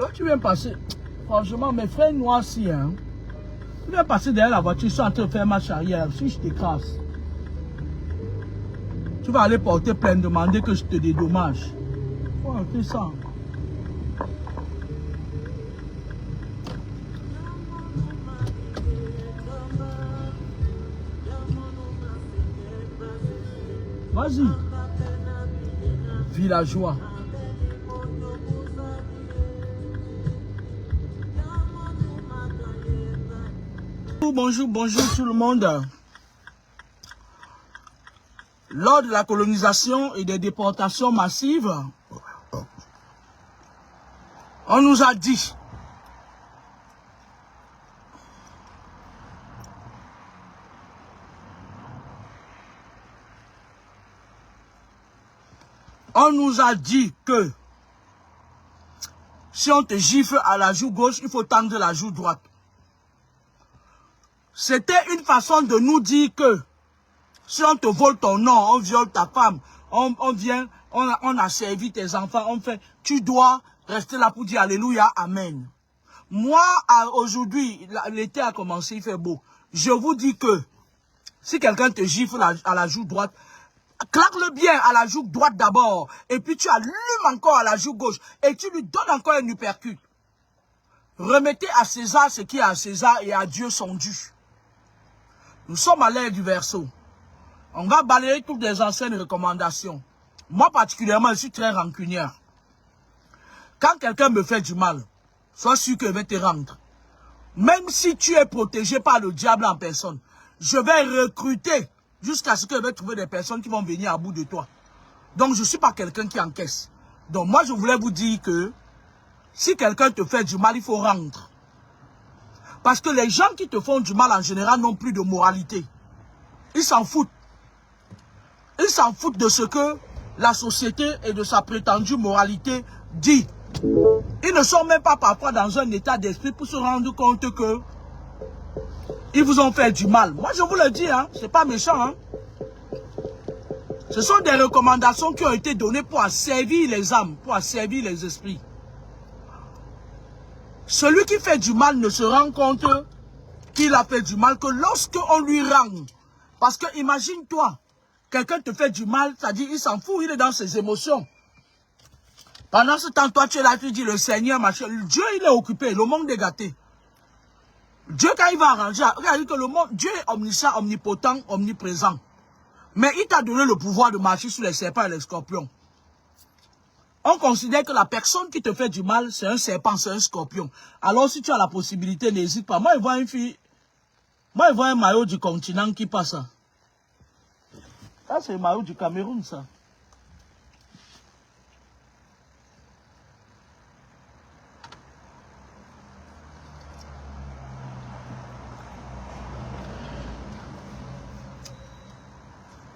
Quand tu viens passer, franchement, mes frères noirs, si, hein, tu viens passer derrière la voiture, ils sont en train de faire marche arrière. Si je t'écrase, tu vas aller porter plainte, demander que je te dédommage. Faut arrêter ça. Vas-y. Villageois. Bonjour, bonjour tout le monde. Lors de la colonisation et des déportations massives, on nous a dit que si on te gifle à la joue gauche, il faut tendre la joue droite. C'était une façon de nous dire que si on te vole ton nom, on viole ta femme, on a servi tes enfants, on fait, tu dois rester là pour dire Alléluia, Amen. Moi, aujourd'hui, l'été a commencé, il fait beau. Je vous dis que si quelqu'un te gifle à la joue droite, claque-le bien à la joue droite d'abord, et puis tu allumes encore à la joue gauche, et tu lui donnes encore un uppercut. Remettez à César ce qui est à César et à Dieu son dû. Nous sommes à l'ère du Verseau. On va balayer toutes les anciennes recommandations. Moi particulièrement, je suis très rancunière. Quand quelqu'un me fait du mal, sois sûr qu'il va te rendre. Même si tu es protégé par le diable en personne, je vais recruter jusqu'à ce que je vais trouver des personnes qui vont venir à bout de toi. Donc je ne suis pas quelqu'un qui encaisse. Donc moi je voulais vous dire que si quelqu'un te fait du mal, il faut rendre. Parce que les gens qui te font du mal en général n'ont plus de moralité. Ils s'en foutent. Ils s'en foutent de ce que la société et de sa prétendue moralité dit. Ils ne sont même pas parfois dans un état d'esprit pour se rendre compte que ils vous ont fait du mal. Moi je vous le dis, hein, c'est pas méchant. Hein. Ce sont des recommandations qui ont été données pour asservir les âmes, pour asservir les esprits. Celui qui fait du mal ne se rend compte qu'il a fait du mal que lorsque on lui rend. Parce que imagine-toi, quelqu'un te fait du mal, c'est-à-dire il s'en fout, il est dans ses émotions. Pendant ce temps, toi tu es là, tu dis le Seigneur, machin. Dieu il est occupé, le monde est gâté. Dieu quand il va arranger, regardez que le monde, Dieu est omniscient, omnipotent, omniprésent. Mais il t'a donné le pouvoir de marcher sur les serpents et les scorpions. On considère que la personne qui te fait du mal, c'est un serpent, c'est un scorpion. Alors si tu as la possibilité, n'hésite pas. Moi, je vois une fille, moi, je vois un maillot du continent qui passe. Ça, c'est le maillot du Cameroun, ça.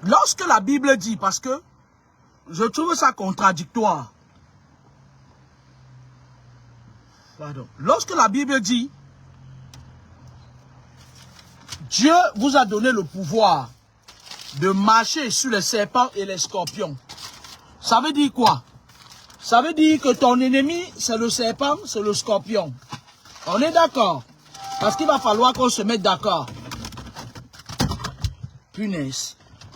Lorsque la Bible dit, parce que je trouve ça contradictoire. Pardon. Lorsque la Bible dit, Dieu vous a donné le pouvoir de marcher sur les serpents et les scorpions. Ça veut dire quoi? Ça veut dire que ton ennemi, c'est le serpent, c'est le scorpion. On est d'accord? Parce qu'il va falloir qu'on se mette d'accord. Punaise.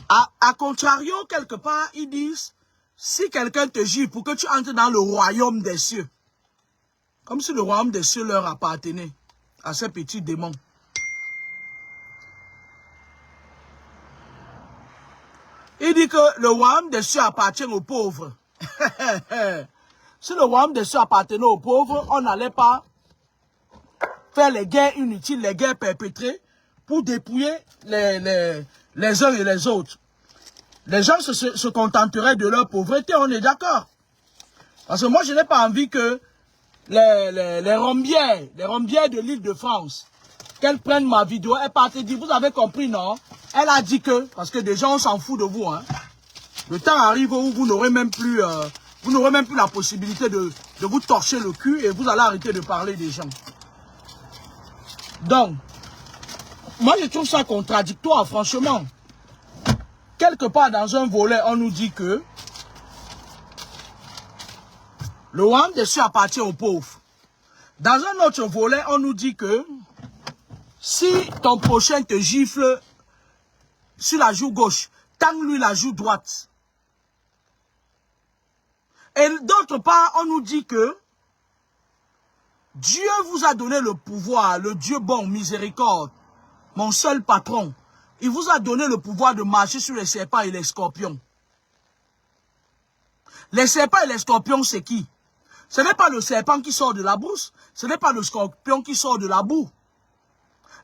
A contrario, quelque part, ils disent, si quelqu'un te gifle pour que tu entres dans le royaume des cieux, comme si le royaume des cieux leur appartenait à ces petits démons. Il dit que le royaume des cieux appartient aux pauvres. Si le royaume des cieux appartenait aux pauvres, on n'allait pas faire les guerres inutiles, les guerres perpétrées pour dépouiller les uns et les autres. Les gens se contenteraient de leur pauvreté, on est d'accord. Parce que moi, je n'ai pas envie que les rombières de l'île de France, qu'elles prennent ma vidéo, elle part et dit, vous avez compris, non? Elle a dit que, parce que des gens, on s'en fout de vous, hein. Le temps arrive où vous n'aurez même plus la possibilité de vous torcher le cul et vous allez arrêter de parler des gens. Donc, moi, je trouve ça contradictoire, franchement. Quelque part dans un volet, on nous dit que le royaume des cieux appartient aux pauvres. Dans un autre volet, on nous dit que si ton prochain te gifle sur la joue gauche, tends-lui la joue droite. Et d'autre part, on nous dit que Dieu vous a donné le pouvoir, le Dieu bon, miséricorde, mon seul patron. Il vous a donné le pouvoir de marcher sur les serpents et les scorpions. Les serpents et les scorpions, c'est qui? Ce n'est pas le serpent qui sort de la brousse. Ce n'est pas le scorpion qui sort de la boue.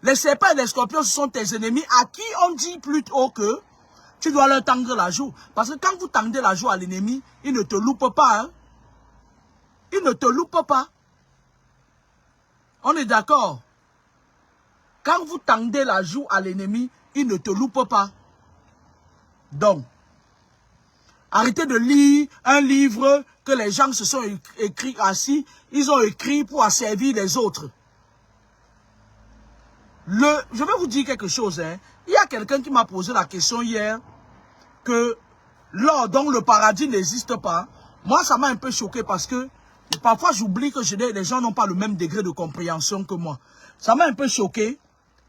Les serpents et les scorpions, ce sont tes ennemis à qui on dit plutôt que tu dois leur tendre la joue. Parce que quand vous tendez la joue à l'ennemi, il ne te loupe pas. Hein? Il ne te loupe pas. On est d'accord? Quand vous tendez la joue à l'ennemi, il ne te loupe pas. Donc, arrêtez de lire un livre que les gens se sont écrits assis. Ils ont écrit pour asservir les autres. Je vais vous dire quelque chose. Hein. Il y a quelqu'un qui m'a posé la question hier que l'or dont le paradis n'existe pas. Moi, ça m'a un peu choqué parce que parfois j'oublie que les gens n'ont pas le même degré de compréhension que moi. Ça m'a un peu choqué.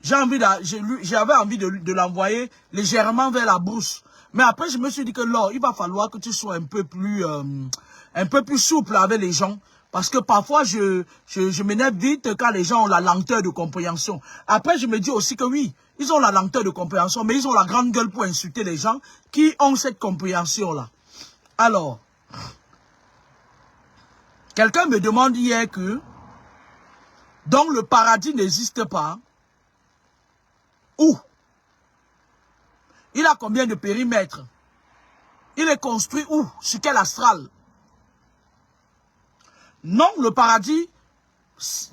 J'avais envie de l'envoyer légèrement vers la brousse. Mais après, je me suis dit que là, il va falloir que tu sois un peu plus souple avec les gens. Parce que parfois, je m'énerve vite quand les gens ont la lenteur de compréhension. Après, je me dis aussi que oui, ils ont la lenteur de compréhension, mais ils ont la grande gueule pour insulter les gens qui ont cette compréhension-là. Alors, quelqu'un me demande hier que, donc le paradis n'existe pas, où? Il a combien de périmètres? Il est construit où? Sur quel astral? Non, le paradis,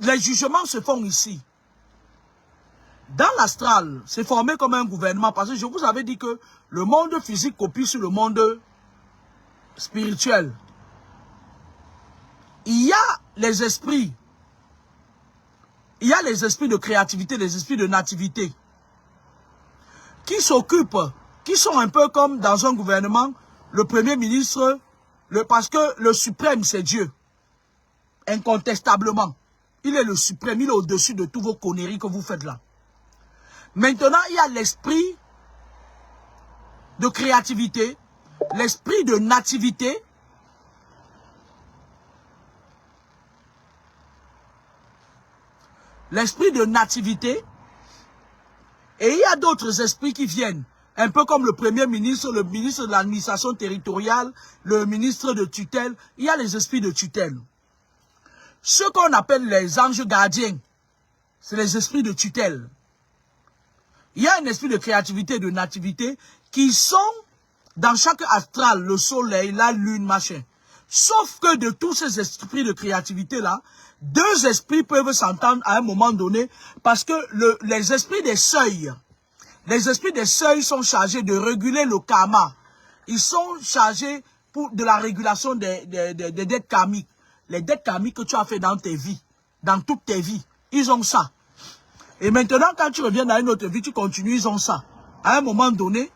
les jugements se font ici. Dans l'astral, c'est formé comme un gouvernement. Parce que je vous avais dit que le monde physique copie sur le monde spirituel. Il y a les esprits. Il y a les esprits de créativité, les esprits de nativité. Qui s'occupent, qui sont un peu comme dans un gouvernement, le premier ministre, parce que le suprême c'est Dieu. Incontestablement. Il est le suprême, il est au-dessus de tous vos conneries que vous faites là. Maintenant, il y a l'esprit de créativité, l'esprit de nativité. L'esprit de nativité. Et il y a d'autres esprits qui viennent. Un peu comme le premier ministre, le ministre de l'administration territoriale, le ministre de tutelle. Il y a les esprits de tutelle. Ceux qu'on appelle les anges gardiens, c'est les esprits de tutelle. Il y a un esprit de créativité et de nativité qui sont dans chaque astral, le soleil, la lune, machin. Sauf que de tous ces esprits de créativité-là, deux esprits peuvent s'entendre à un moment donné parce que les esprits des seuils sont chargés de réguler le karma. Ils sont chargés de la régulation des dettes karmiques. Les dettes karmiques que tu as fait dans tes vies, dans toutes tes vies, ils ont ça. Et maintenant, quand tu reviens dans une autre vie, tu continues, ils ont ça. À un moment donné,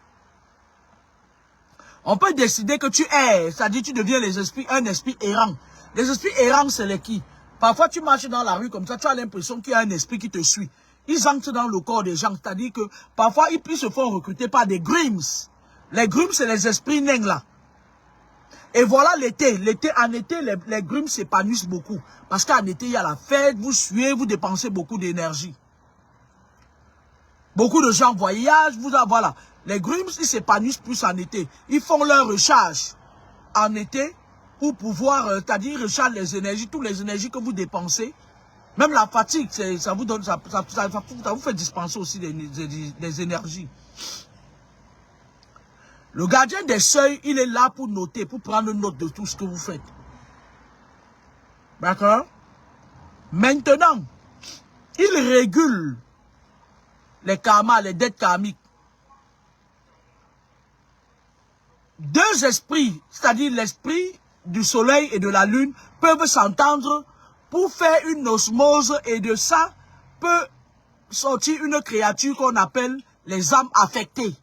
on peut décider que tu es, c'est-à-dire tu deviens un esprit errant. Les esprits errants, c'est les qui? Parfois, tu marches dans la rue comme ça, tu as l'impression qu'il y a un esprit qui te suit. Ils entrent dans le corps des gens, c'est-à-dire que parfois, ils se font recruter par des grims. Les grims, c'est les esprits nains là. Et voilà l'été. En été, les grims s'épanouissent beaucoup. Parce qu'en été, il y a la fête, vous suez, vous dépensez beaucoup d'énergie. Beaucoup de gens voyagent, voilà. Les grims, ils s'épanouissent plus en été. Ils font leur recharge en été pour pouvoir, c'est-à-dire, recharger les énergies, toutes les énergies que vous dépensez. Même la fatigue, ça vous donne, ça vous fait dispenser aussi des énergies. Le gardien des seuils, il est là pour noter, pour prendre note de tout ce que vous faites. D'accord? Maintenant, il régule les karmas, les dettes karmiques. Deux esprits, c'est-à-dire l'esprit du soleil et de la lune, peuvent s'entendre pour faire une osmose et de ça peut sortir une créature qu'on appelle les âmes affectées.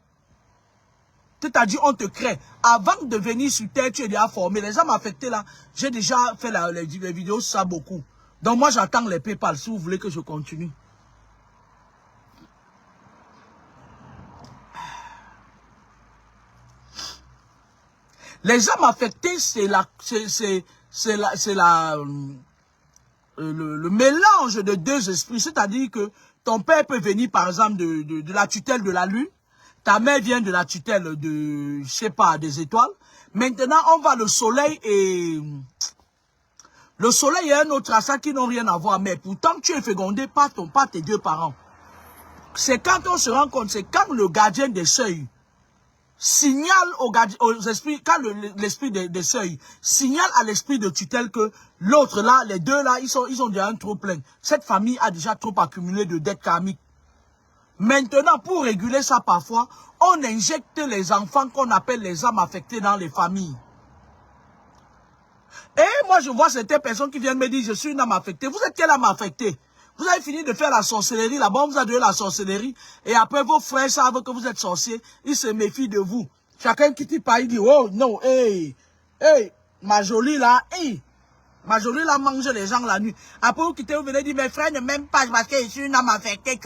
C'est-à-dire, on te crée. Avant de venir sur Terre, tu es déjà formé. Les âmes affectées là, j'ai déjà fait les vidéos sur ça beaucoup. Donc moi j'attends les PayPal si vous voulez que je continue. Les âmes affectées, c'est le mélange de deux esprits. C'est-à-dire que ton père peut venir, par exemple, de la tutelle de la lune. Ta mère vient de la tutelle de, je sais pas, des étoiles. Maintenant, on va le soleil et... Le soleil et un autre astre qui n'ont rien à voir. Mais pourtant, tu es fécondé par tes deux parents. C'est quand on se rend compte, c'est quand le gardien des seuils signale aux esprits, quand l'esprit des seuils signale à l'esprit de tutelle que l'autre là, les deux là, ils ont déjà un trop plein. Cette famille a déjà trop accumulé de dettes karmiques. Maintenant, pour réguler ça parfois, on injecte les enfants qu'on appelle les âmes affectées dans les familles. Et moi, je vois certaines personnes qui viennent me dire, je suis une âme affectée. Vous êtes quelle âme affectée? Vous avez fini de faire la sorcellerie, là-bas, on vous a donné la sorcellerie. Et après, vos frères savent que vous êtes sorcier. Ils se méfient de vous. Chacun qui t'y parle, il dit, oh non, hey, ma jolie là, hey. Ma jolie là mange les gens la nuit. Après, vous quittez, vous venez dire, mes frères ne m'aiment pas parce que je suis une âme affectée.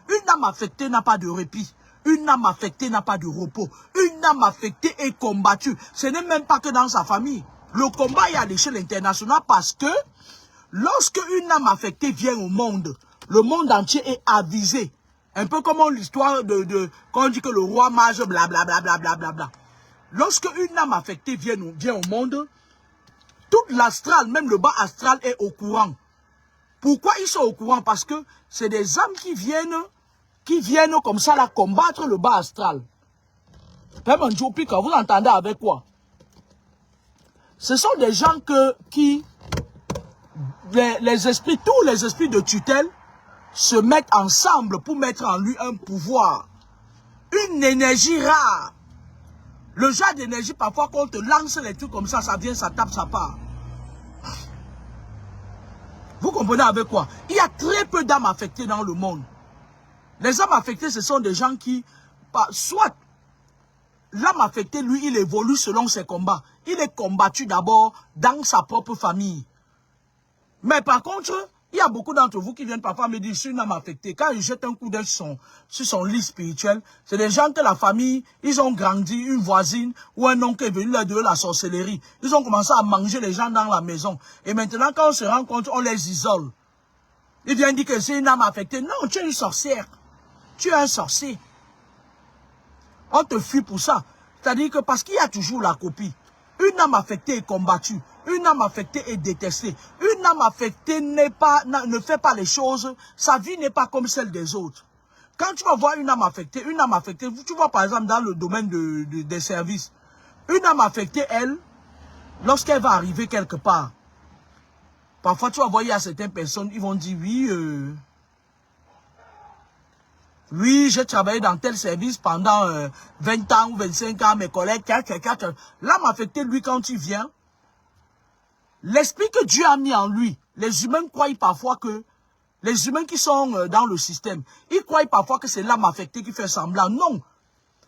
Une âme affectée n'a pas de répit. Une âme affectée n'a pas de repos. Une âme affectée est combattue. Ce n'est même pas que dans sa famille. Le combat est à l'échelle internationale parce que lorsque une âme affectée vient au monde, le monde entier est avisé. Un peu comme l'histoire quand on dit que le roi mage, blablabla. Lorsque une âme affectée vient au monde, toute l'astral, même le bas astral est au courant. Pourquoi ils sont au courant? Parce que c'est des âmes qui viennent comme ça là combattre le bas astral. Vous entendez avec quoi? Ce sont des gens les esprits, tous les esprits de tutelle se mettent ensemble pour mettre en lui un pouvoir. Une énergie rare. Le genre d'énergie, parfois, quand on te lance les trucs comme ça vient, ça tape, ça part. Vous comprenez avec quoi? Il y a très peu d'âmes affectées dans le monde. Les âmes affectées, ce sont des gens qui, soit l'âme affectée, lui, il évolue selon ses combats. Il est combattu d'abord dans sa propre famille. Mais par contre, il y a beaucoup d'entre vous qui viennent parfois me dire, je suis une âme affectée. Quand ils jettent un coup d'œil sur son lit spirituel, c'est des gens que la famille, ils ont grandi, une voisine ou un oncle est venu leur donner la sorcellerie. Ils ont commencé à manger les gens dans la maison. Et maintenant, quand on se rend compte, on les isole. Ils viennent dire que c'est une âme affectée. Non, tu es une sorcière. Tu es un sorcier. On te fuit pour ça. C'est-à-dire que parce qu'il y a toujours la copie. Une âme affectée est combattue. Une âme affectée est détestée. Une âme affectée ne fait pas les choses. Sa vie n'est pas comme celle des autres. Quand tu vas voir une âme affectée, tu vois par exemple dans le domaine des services, une âme affectée, elle, lorsqu'elle va arriver quelque part, parfois tu vas voir, il y a certaines personnes, ils vont dire, oui, j'ai travaillé dans tel service pendant 20 ans ou 25 ans, mes collègues, l'âme affectée, lui, quand il vient, l'esprit que Dieu a mis en lui, les humains croient parfois que, les humains qui sont dans le système, ils croient parfois que c'est l'âme affectée qui fait semblant. Non,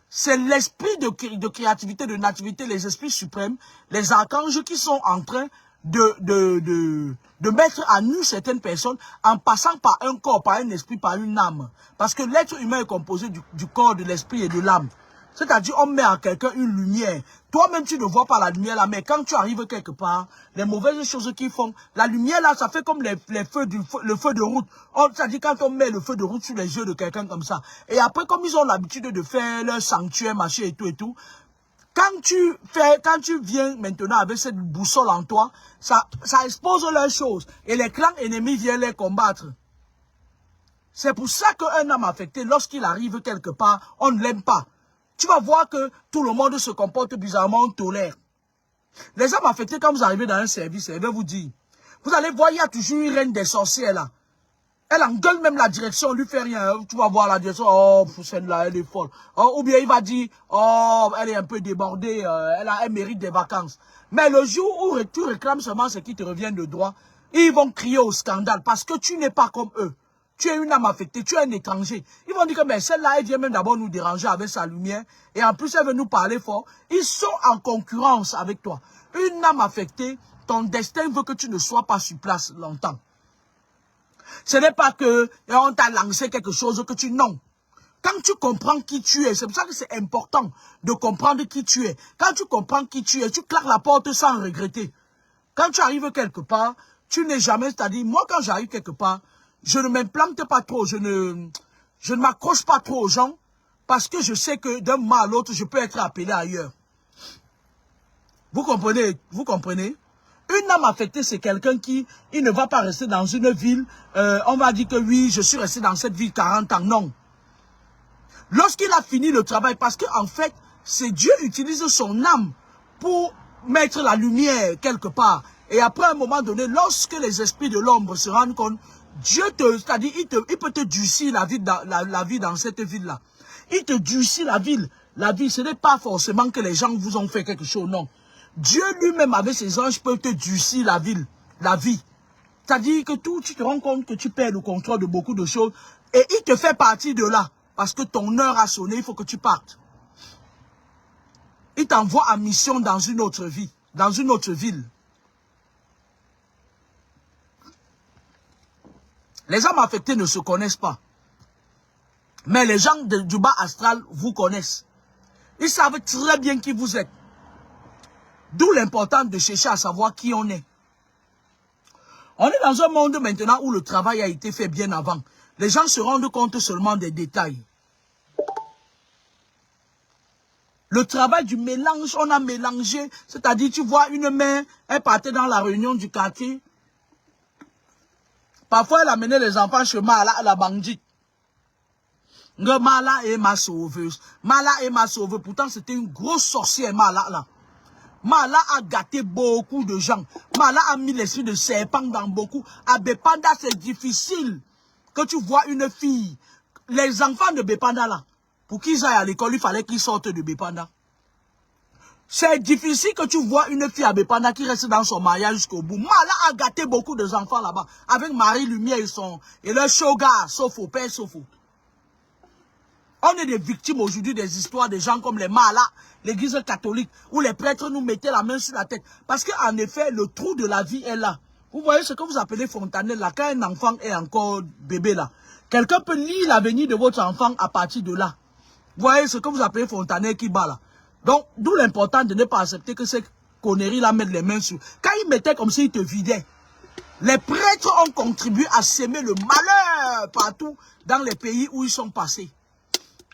c'est l'esprit de créativité, de nativité, les esprits suprêmes, les archanges qui sont en train de mettre à nu certaines personnes en passant par un corps, par un esprit, par une âme. Parce que l'être humain est composé du corps, de l'esprit et de l'âme. C'est-à-dire, on met à quelqu'un une lumière. Toi-même, tu ne vois pas la lumière là, mais quand tu arrives quelque part, les mauvaises choses qu'ils font, la lumière là, ça fait comme le feu de route. C'est-à-dire, quand on met le feu de route sur les yeux de quelqu'un comme ça, et après, comme ils ont l'habitude de faire leur sanctuaire, machin et tout, quand tu viens maintenant avec cette boussole en toi, ça expose leurs choses. Et les clans ennemis viennent les combattre. C'est pour ça qu'un homme affecté, lorsqu'il arrive quelque part, on ne l'aime pas. Tu vas voir que tout le monde se comporte bizarrement, on tolère. Les hommes affectés, quand vous arrivez dans un service, elle va vous dire, vous allez voir, il y a toujours une reine des sorcières là. Elle engueule même la direction, on lui fait rien. Tu vas voir la direction, oh, celle-là, elle est folle. Oh, ou bien il va dire, oh, elle est un peu débordée, elle mérite des vacances. Mais le jour où tu réclames seulement ce qui te revient de droit, ils vont crier au scandale parce que tu n'es pas comme eux. Tu es une âme affectée, tu es un étranger. Ils vont dire que celle-là, elle vient même d'abord nous déranger avec sa lumière. Et en plus, elle veut nous parler fort. Ils sont en concurrence avec toi. Une une âme affectée, ton destin veut que tu ne sois pas sur place longtemps. Ce n'est pas que on t'a lancé quelque chose que tu... Non. Quand tu comprends qui tu es, c'est pour ça que c'est important de comprendre qui tu es. Quand tu comprends qui tu es, tu claques la porte sans regretter. Quand tu arrives quelque part, tu n'es jamais... C'est-à-dire, moi, quand j'arrive quelque part, je ne m'implante pas trop, je ne m'accroche pas trop aux gens, parce que je sais que d'un moment à l'autre, je peux être appelé ailleurs. Vous comprenez? Vous comprenez? Une âme affectée, c'est quelqu'un qui il ne va pas rester dans une ville. On va dire que oui, je suis resté dans cette ville 40 ans. Non. Lorsqu'il a fini le travail, parce qu'en fait, c'est Dieu utilise son âme pour mettre la lumière quelque part. Et après un moment donné, lorsque les esprits de l'ombre se rendent compte, Dieu c'est-à-dire, il peut te durcir la vie dans cette ville-là. Il te durcit la ville. La vie, ce n'est pas forcément que les gens vous ont fait quelque chose, non. Dieu lui-même, avec ses anges, peut te durcir la vie. C'est-à-dire que tu te rends compte que tu perds le contrôle de beaucoup de choses. Et il te fait partie de là. Parce que ton heure a sonné, il faut que tu partes. Il t'envoie en mission dans une autre vie, dans une autre ville. Les âmes affectées ne se connaissent pas. Mais les gens du bas astral vous connaissent. Ils savent très bien qui vous êtes. D'où l'importance de chercher à savoir qui on est. On est dans un monde maintenant où le travail a été fait bien avant. Les gens se rendent compte seulement des détails. Le travail du mélange, on a mélangé. C'est-à-dire, tu vois une mère, elle partait dans la réunion du quartier. Parfois, elle amenait les enfants chez Mala, la bandite. Mala est ma sauveuse. Mala est ma sauveuse. Pourtant, c'était une grosse sorcière, Mala, là. Mala a gâté beaucoup de gens. Mala a mis l'esprit de serpent dans beaucoup. À Bepanda, c'est difficile que tu vois une fille. Les enfants de Bepanda, là, pour qu'ils aillent à l'école, il fallait qu'ils sortent de Bepanda. C'est difficile que tu vois une fille à Bepanda qui reste dans son mariage jusqu'au bout. Mala a gâté beaucoup de enfants là-bas. Avec Marie Lumière et leur shoga, Sofo, Père Sofo. On est des victimes aujourd'hui des histoires des gens comme les Mala, l'église catholique, où les prêtres nous mettaient la main sur la tête. Parce qu'en effet, le trou de la vie est là. Vous voyez ce que vous appelez fontanelle là, quand un enfant est encore bébé là. Quelqu'un peut lire l'avenir de votre enfant à partir de là. Vous voyez ce que vous appelez fontanelle qui bat là. Donc, d'où l'important de ne pas accepter que ces conneries là mettent les mains sur. Quand ils mettaient comme s'ils te vidaient, les prêtres ont contribué à semer le malheur partout dans les pays où ils sont passés.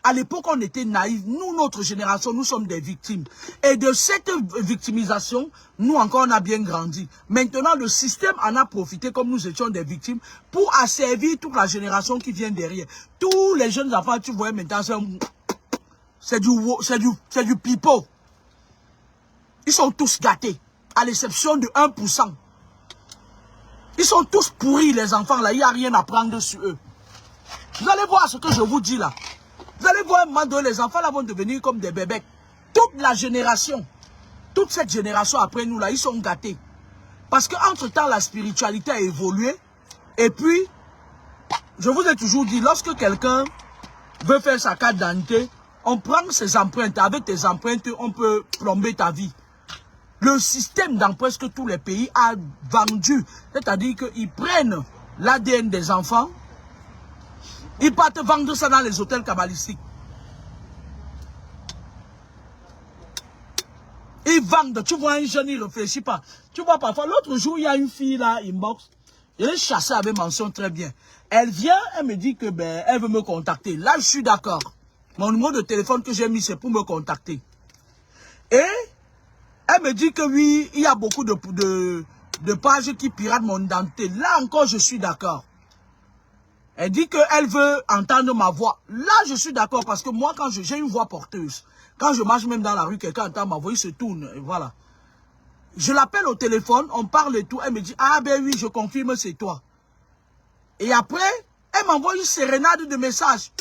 À l'époque, on était naïfs. Nous, notre génération, nous sommes des victimes. Et de cette victimisation, nous encore, on a bien grandi. Maintenant, le système en a profité, comme nous étions des victimes, pour asservir toute la génération qui vient derrière. Tous les jeunes enfants, tu vois maintenant, c'est du pipeau. Ils sont tous gâtés, à l'exception de 1%. Ils sont tous pourris, les enfants, là. Il n'y a rien à prendre sur eux. Vous allez voir ce que je vous dis, là. Vous allez voir un moment donné, les enfants là vont devenir comme des bébés. Toute la génération, toute cette génération après nous là, ils sont gâtés. Parce qu'entre-temps, la spiritualité a évolué. Et puis, je vous ai toujours dit, lorsque quelqu'un veut faire sa carte d'identité, on prend ses empreintes. Avec tes empreintes, on peut plomber ta vie. Le système dans presque tous les pays a vendu. C'est-à-dire qu'ils prennent l'ADN des enfants. Ils partent vendre ça dans les hôtels kabbalistiques. Ils vendent. Tu vois un jeune, il ne réfléchit pas. Tu vois parfois, l'autre jour, il y a une fille là, inbox. Elle est chassée avec mention très bien. Elle vient, elle me dit que elle veut me contacter. Là, je suis d'accord. Mon numéro de téléphone que j'ai mis, c'est pour me contacter. Et elle me dit que oui, il y a beaucoup de pages qui piratent mon identité. Là encore, je suis d'accord. Elle dit qu'elle veut entendre ma voix. Là, je suis d'accord parce que moi, quand j'ai une voix porteuse, quand je marche même dans la rue, quelqu'un entend ma voix, il se tourne, et voilà. Je l'appelle au téléphone, on parle et tout, elle me dit, ah ben oui, je confirme, c'est toi. Et après, elle m'envoie une sérénade de messages.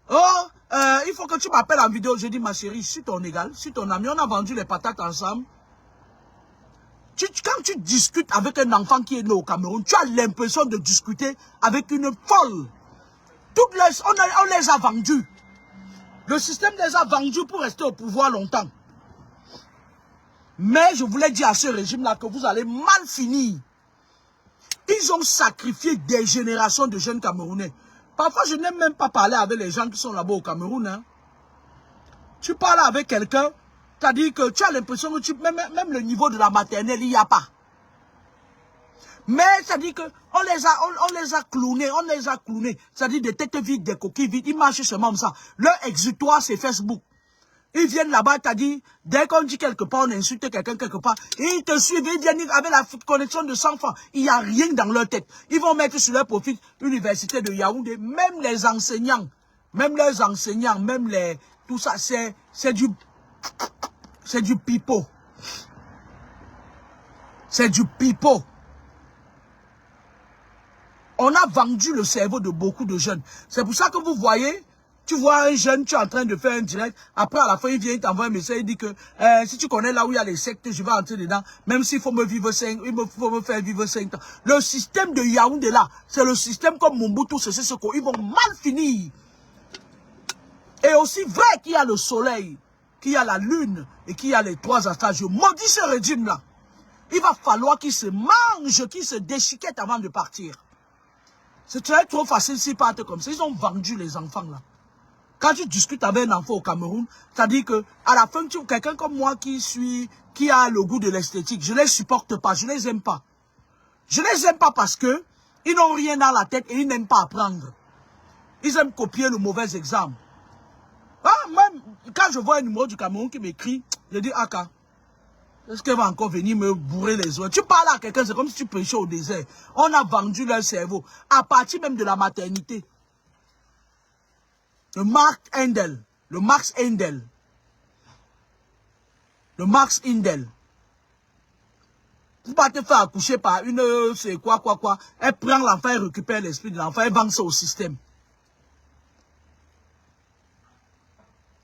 Oh, il faut que tu m'appelles en vidéo. Je dis, ma chérie, je suis ton égal, je suis ton ami, on a vendu les patates ensemble. Quand tu discutes avec un enfant qui est né au Cameroun, tu as l'impression de discuter avec une folle. On les a vendus. Le système les a vendus pour rester au pouvoir longtemps. Mais je voulais dire à ce régime-là que vous allez mal finir. Ils ont sacrifié des générations de jeunes Camerounais. Parfois, je n'aime même pas parler avec les gens qui sont là-bas au Cameroun. Hein. Tu parles avec quelqu'un, c'est-à-dire que tu as l'impression que même le niveau de la maternelle, il n'y a pas. Mais c'est-à-dire qu'on les a cloonés, c'est-à-dire des têtes vides, des coquilles vides, ils marchent seulement comme ça. Leur exutoire, c'est Facebook. Ils viennent là-bas, c'est-à-dire, dès qu'on dit quelque part, on insulte quelqu'un quelque part, ils te suivent, ils viennent avec la connexion de 100 francs. Il n'y a rien dans leur tête. Ils vont mettre sur leur profil l'université de Yaoundé, même les enseignants, même les enseignants, même les... Tout ça, c'est du pipeau. C'est du pipeau. On a vendu le cerveau de beaucoup de jeunes. C'est pour ça que vous voyez, tu vois un jeune, tu es en train de faire un direct. Après, à la fin, il vient, il t'envoie un message, il dit que si tu connais là où il y a les sectes, je vais entrer dedans. Même s'il faut me faire vivre 5 ans. Le système de Yaoundé là, c'est le système comme Mobutu, c'est ce qu'ils vont mal finir. Et aussi vrai qu'il y a le soleil, qu'il y a la lune et qu'il y a les 3 astres. Je maudis ce régime-là. Il va falloir qu'ils se mangent, qu'ils se déchiquettent avant de partir. C'est trop facile s'ils partent comme ça. Ils ont vendu les enfants là. Quand tu discutes avec un enfant au Cameroun, c'est-à-dire que à la fin, quelqu'un comme moi qui a le goût de l'esthétique, je ne les supporte pas, je ne les aime pas. Je ne les aime pas parce que ils n'ont rien dans la tête et ils n'aiment pas apprendre. Ils aiment copier le mauvais exemple. Ah, même quand je vois un numéro du Cameroun qui m'écrit, je dis Aka, est-ce qu'elle va encore venir me bourrer les oreilles? Tu parles à quelqu'un, c'est comme si tu prêchais au désert. On a vendu leur cerveau, à partir même de la maternité. Le Marx Endel. Vous pas te faire accoucher par une, c'est quoi. Elle prend l'enfant, elle récupère l'esprit de l'enfant, elle vend ça au système.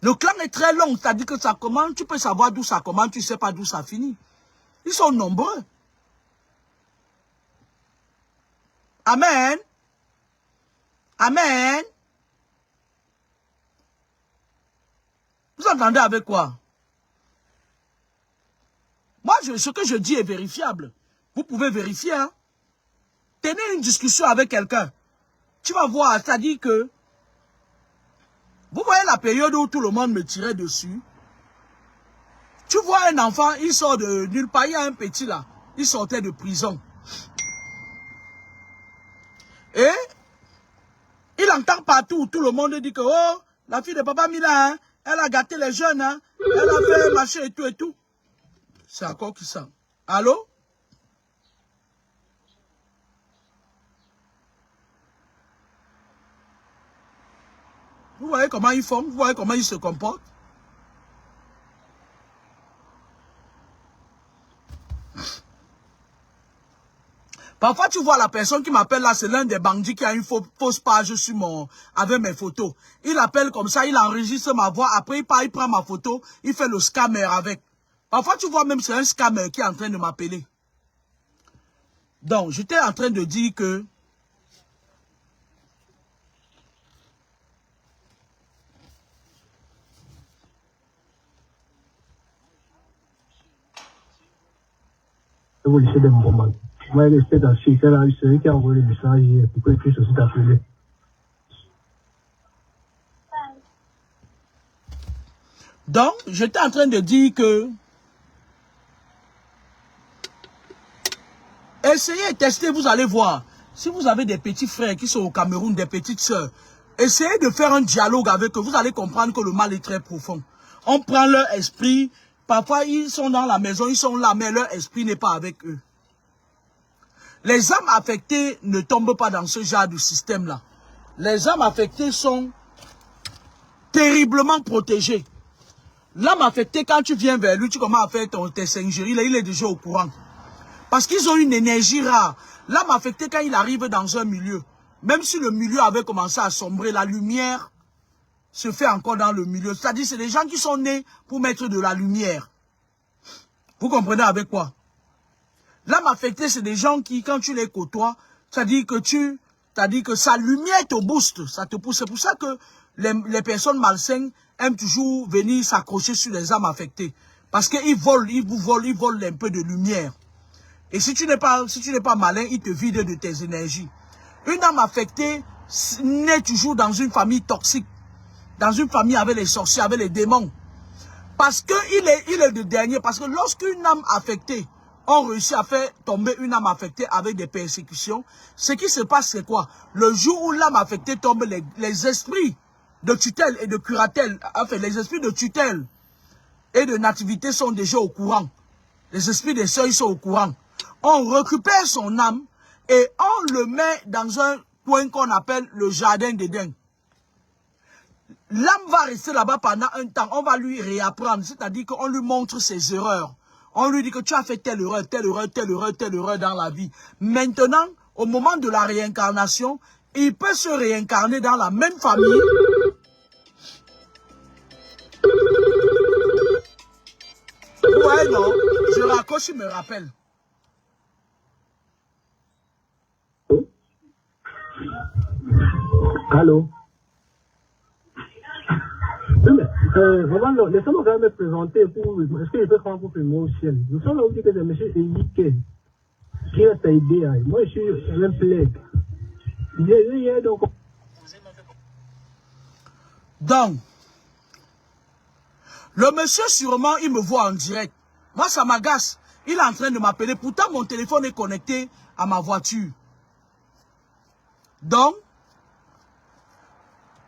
Le clan est très long, c'est-à-dire que ça commence, tu peux savoir d'où ça commence, tu ne sais pas d'où ça finit. Ils sont nombreux. Amen. Amen. Vous entendez avec quoi? Moi, ce que je dis est vérifiable. Vous pouvez vérifier. Hein? Tenez une discussion avec quelqu'un. Tu vas voir, c'est-à-dire que vous voyez la période où tout le monde me tirait dessus. Tu vois un enfant, il sort de nulle part. Il y a un petit là. Il sortait de prison. Et il entend partout. Tout le monde dit que, oh, la fille de Papa Mila, hein, elle a gâté les jeunes. Hein, elle a fait marcher et tout et tout. C'est encore qui ça? Allô? Vous voyez comment ils font? Vous voyez comment ils se comportent? Parfois, tu vois la personne qui m'appelle là, c'est l'un des bandits qui a une fausse page sur avec mes photos. Il appelle comme ça, il enregistre ma voix, après il prend ma photo, il fait le scammer avec. Parfois, tu vois même c'est un scammer qui est en train de m'appeler. Donc, j'étais en train de dire que Donc, j'étais en train de dire que essayez, testez, vous allez voir. Si vous avez des petits frères qui sont au Cameroun, des petites sœurs, essayez de faire un dialogue avec eux. Vous allez comprendre que le mal est très profond. On prend leur esprit. Parfois, ils sont dans la maison, ils sont là, mais leur esprit n'est pas avec eux. Les âmes affectées ne tombent pas dans ce genre de système-là. Les âmes affectées sont terriblement protégées. L'âme affectée, quand tu viens vers lui, tu commences à faire tes singeries, là, il est déjà au courant. Parce qu'ils ont une énergie rare. L'âme affectée, quand il arrive dans un milieu, même si le milieu avait commencé à sombrer, la lumière se fait encore dans le milieu. C'est-à-dire c'est des gens qui sont nés pour mettre de la lumière. Vous comprenez avec quoi? L'âme affectée, c'est des gens qui, quand tu les côtoies, c'est-à-dire que sa lumière te booste, ça te pousse. C'est pour ça que les personnes malsaines aiment toujours venir s'accrocher sur les âmes affectées. Parce qu'ils volent, ils volent un peu de lumière. Et si tu n'es pas malin, ils te vident de tes énergies. Une âme affectée naît toujours dans une famille toxique. Dans une famille avec les sorciers, avec les démons. Parce qu'il est le dernier. Parce que lorsqu'une âme affectée, on réussit à faire tomber une âme affectée avec des persécutions, ce qui se passe, c'est quoi? Le jour où l'âme affectée tombe, les esprits de tutelle et de curatelle, enfin les esprits de tutelle et de nativité sont déjà au courant. Les esprits des seuils sont au courant. On récupère son âme et on le met dans un coin qu'on appelle le jardin d'Éden. L'âme va rester là-bas pendant un temps. On va lui réapprendre, c'est-à-dire qu'on lui montre ses erreurs. On lui dit que tu as fait telle erreur, telle erreur, telle erreur, telle erreur dans la vie. Maintenant, au moment de la réincarnation, il peut se réincarner dans la même famille. Ouais, non, je raccroche, il me rappelle. Allô? Oui, mais, vraiment, laissez-moi quand même me présenter pour... Est-ce que je peux prendre pour filmer au ciel? Nous sommes là où dit que c'est M. Eric qui a aidé. Moi, je suis un plague. Donc, le monsieur, sûrement, il me voit en direct. Moi, ça m'agace. Il est en train de m'appeler. Pourtant, mon téléphone est connecté à ma voiture. Donc,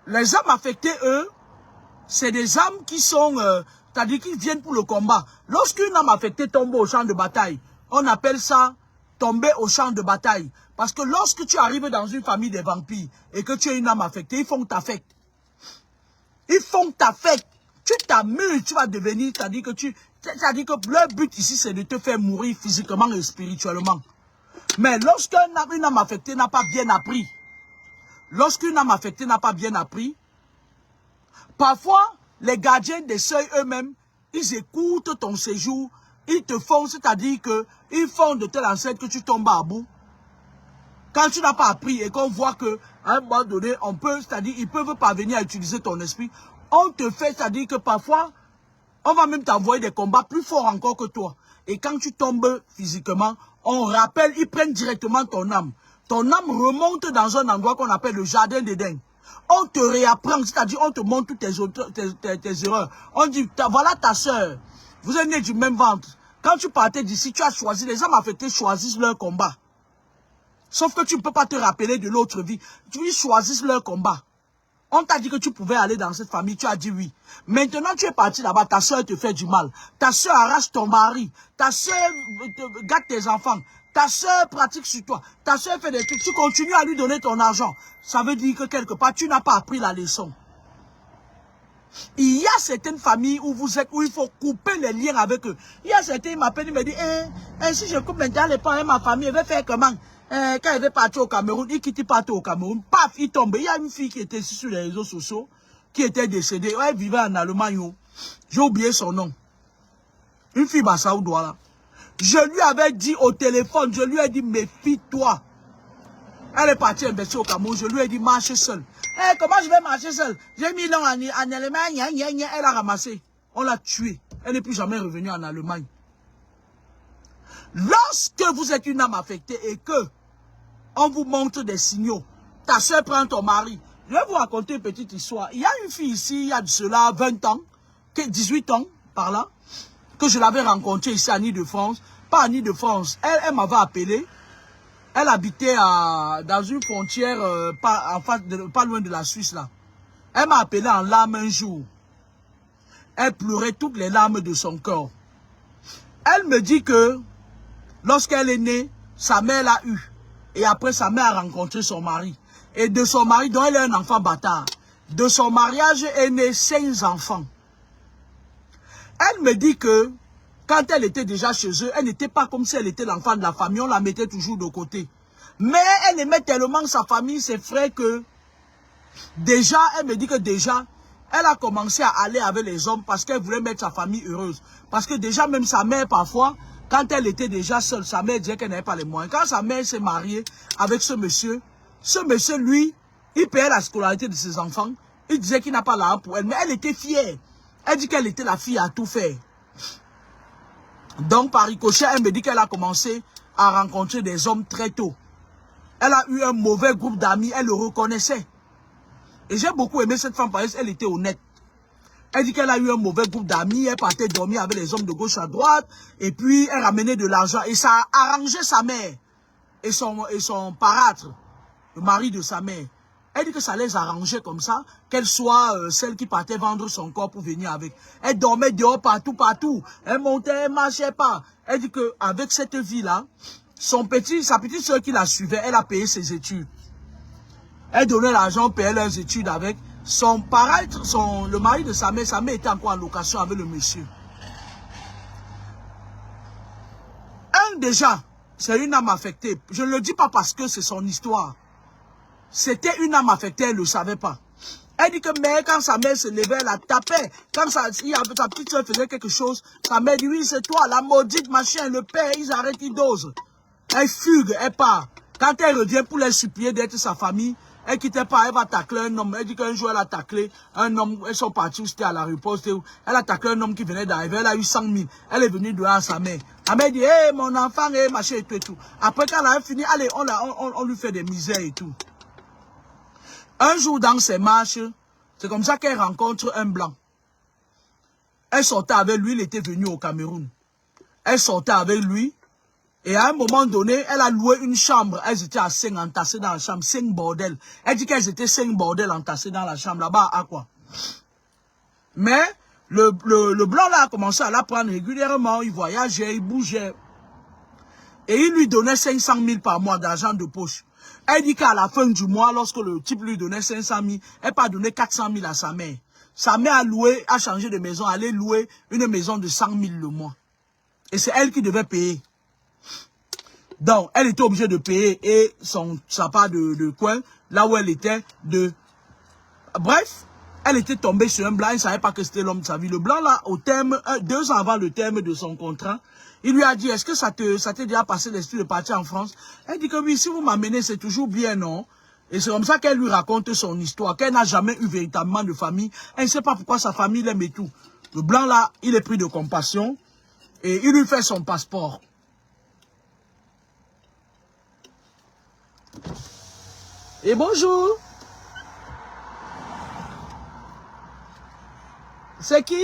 les âmes affectées, eux, c'est des âmes qui sont, c'est-à-dire qui viennent pour le combat. Lorsqu'une âme affectée tombe au champ de bataille, on appelle ça tomber au champ de bataille. Parce que lorsque tu arrives dans une famille des vampires et que tu es une âme affectée, ils font t'affecter. Ils font t'affecter. Tu t'amuses, tu vas devenir, c'est-à-dire que leur but ici, c'est de te faire mourir physiquement et spirituellement. Mais lorsqu'une âme affectée n'a pas bien appris, parfois, les gardiens des seuils eux-mêmes, ils écoutent ton séjour, ils te font, c'est-à-dire que ils font de telle enseigne que tu tombes à bout. Quand tu n'as pas appris et qu'on voit que à un moment donné, on peut, c'est-à-dire ils peuvent parvenir à utiliser ton esprit, on te fait, c'est-à-dire que parfois, on va même t'envoyer des combats plus forts encore que toi. Et quand tu tombes physiquement, on rappelle, ils prennent directement ton âme. Ton âme remonte dans un endroit qu'on appelle le jardin d'Éden. On te réapprend, c'est-à-dire on te montre toutes tes erreurs. On dit, voilà ta soeur, vous êtes nés du même ventre. Quand tu partais d'ici, tu as choisi, les âmes affectées choisissent leur combat. Sauf que tu ne peux pas te rappeler de l'autre vie. Ils choisissent leur combat. On t'a dit que tu pouvais aller dans cette famille, tu as dit oui. Maintenant, tu es parti là-bas, ta soeur te fait du mal. Ta soeur arrache ton mari. Ta soeur gâte tes enfants. Ta soeur pratique sur toi. Ta soeur fait des trucs. Tu continues à lui donner ton argent. Ça veut dire que quelque part, tu n'as pas appris la leçon. Il y a certaines familles où vous êtes, où il faut couper les liens avec eux. Il y a certains, ils m'appellent, ils me disent, si je coupe maintenant les parents et ma famille, elle va faire comment? Quand il veut partir au Cameroun, il quitte partir au Cameroun, paf, il tombe. Il y a une fille qui était sur les réseaux sociaux, qui était décédée. Elle vivait en Allemagne. J'ai oublié son nom. Une fille Bassaoudoua là. Je lui avais dit au téléphone, je lui ai dit, méfie-toi. Elle est partie investir au Cameroun, je lui ai dit, marche seule. Comment je vais marcher seule? J'ai mis l'an en Allemagne, elle a ramassé. On l'a tuée. Elle n'est plus jamais revenue en Allemagne. Lorsque vous êtes une âme affectée et que on vous montre des signaux, ta soeur prend ton mari. Je vais vous raconter une petite histoire. Il y a une fille ici, il y a de cela 20 ans, 18 ans, par là, que je l'avais rencontrée ici à Île-de-France. Pas à Île-de-France, elle m'avait appelé. Elle habitait dans une frontière pas loin de la Suisse là. Elle m'a appelé en larmes un jour. Elle pleurait toutes les larmes de son corps. Elle me dit que lorsqu'elle est née, sa mère l'a eue. Et après, sa mère a rencontré son mari. Et de son mari, dont elle est un enfant bâtard. De son mariage est né 5 enfants. Elle me dit que quand elle était déjà chez eux, elle n'était pas comme si elle était l'enfant de la famille. On la mettait toujours de côté. Mais elle aimait tellement sa famille, ses frères, que déjà, elle me dit que déjà, elle a commencé à aller avec les hommes parce qu'elle voulait mettre sa famille heureuse. Parce que déjà, même sa mère, parfois, quand elle était déjà seule, sa mère disait qu'elle n'avait pas les moyens. Quand sa mère s'est mariée avec ce monsieur, lui, il payait la scolarité de ses enfants. Il disait qu'il n'a pas l'argent pour elle. Mais elle était fière. Elle dit qu'elle était la fille à tout faire. Donc, par ricochet, elle me dit qu'elle a commencé à rencontrer des hommes très tôt. Elle a eu un mauvais groupe d'amis, elle le reconnaissait. Et j'ai beaucoup aimé cette femme parce qu'elle était honnête. Elle dit qu'elle a eu un mauvais groupe d'amis, elle partait dormir avec les hommes de gauche à droite, et puis elle ramenait de l'argent. Et ça a arrangé sa mère et son parâtre, le mari de sa mère. Elle dit que ça les arrangeait comme ça, qu'elle soit celle qui partait vendre son corps pour venir avec. Elle dormait dehors partout, partout. Elle montait, elle marchait pas. Elle dit qu'avec cette vie-là, sa petite soeur qui la suivait, elle a payé ses études. Elle donnait l'argent, payait leurs études avec. Son parâtre, le mari de sa mère était encore en location avec le monsieur. Déjà, c'est une âme affectée. Je ne le dis pas parce que c'est son histoire. C'était une âme affectée, elle ne le savait pas. Elle dit que mais quand sa mère se levait, elle la tapait. Quand sa petite soeur faisait quelque chose, sa mère dit oui, c'est toi, la maudite machin, le père, ils arrêtent, ils dosent. Elle fugue, elle part. Quand elle revient pour les supplier d'être sa famille, elle quittait pas, elle va tacler un homme. Elle dit qu'un jour elle a taclé un homme, elles sont partis où c'était à la riposte. Elle a taclé un homme qui venait d'arriver, elle a eu 100 000. Elle est venue de à sa mère. La mère dit, hé mon enfant, machin et tout et tout. Après quand elle a fini, allez, on lui fait des misères et tout. Un jour dans ses marches, c'est comme ça qu'elle rencontre un blanc. Elle sortait avec lui, il était venu au Cameroun. Elle sortait avec lui. Et à un moment donné, elle a loué une chambre. Elles étaient à 5 entassées dans la chambre. 5 bordels. Elle dit qu'elles étaient 5 bordels entassés dans la chambre. Là-bas, à quoi? Mais le blanc là a commencé à la prendre régulièrement. Il voyageait, il bougeait. Et il lui donnait 500 000 par mois d'argent de poche. Elle dit qu'à la fin du mois, lorsque le type lui donnait 500 000, elle a donné 400 000 à sa mère. Sa mère a changé de maison, allait louer une maison de 100 000 le mois. Et c'est elle qui devait payer. Donc, elle était obligée de payer et sa part de coin, là où elle était, Bref, elle était tombée sur un blanc, elle ne savait pas que c'était l'homme de sa vie. Le blanc, là, au terme, 2 ans avant le terme de son contrat, il lui a dit, est-ce que ça t'est déjà passé l'esprit de partir en France? Elle dit que oui, si vous m'amenez, c'est toujours bien, non? Et c'est comme ça qu'elle lui raconte son histoire, qu'elle n'a jamais eu véritablement de famille. Elle ne sait pas pourquoi sa famille l'aime et tout. Le blanc, là, il est pris de compassion et il lui fait son passeport. Et bonjour. C'est qui?